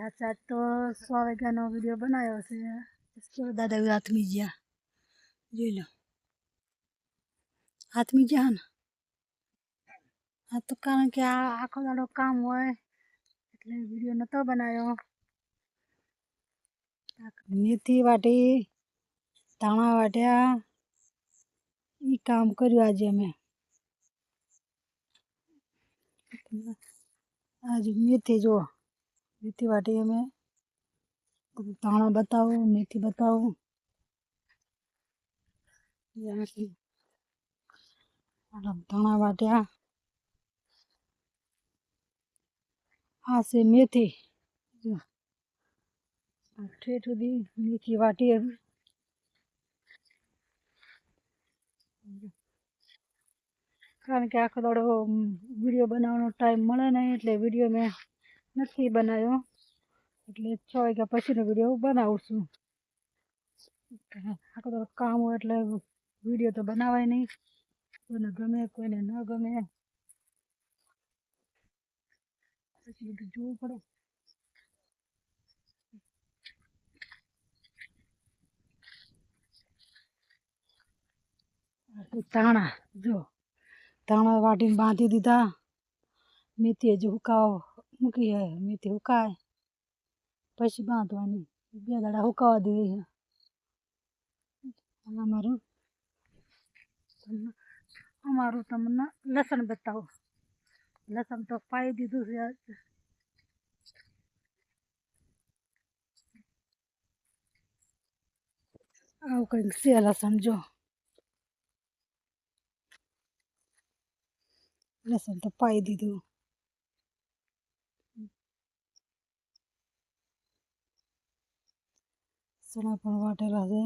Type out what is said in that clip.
આજ તો 100 વાગ્યાનો વિડીયો બનાવ્યો છે દાદા હાથમી ગયા જોઈ લો હાથમી ગયા ને આ તો કારણ કે આ આખો દાડો કામ હોય એટલે વિડીયો નતો બનાવ્યો મેથી વાટી ધાણા વાટ્યા એ કામ કર્યું આજે અમે આજે મેથી જો મેથી વાટી અમે ધાણા બતાવું મેથી બતાવું ધાણા વાટ્યા આ છે મેથી જો ઠેઠ સુધી મેથી વાટી કારણ કે આખો દાડો વિડીયો બનાવવાનો ટાઈમ મળે નહીં એટલે વિડીયો મેં નથી બનાવ્યો એટલે 6 વાગ્યા પછીનો વિડીયો બનાવું છું આખો દાડો કામ હોય એટલે વિડીયો તો બનાવાય નહીં કોઈને ગમે કોઈને ન ગમે પછી બધું જોવું પડે ધાણા જો ધાણા વાટીને બાંધી દીધા મેથી હજી હુકાવા મૂકી મેથી હુકાય પછી બાંધવાની 2 દાડા હુકાવા દેવી અમારું તમને લસણ બતાવું લસણ તો પાઈ દીધું છે આવું કંઈક છે લસણ જો લસણ તો પાઈ દીધું ચણા પણ વાટેલા છે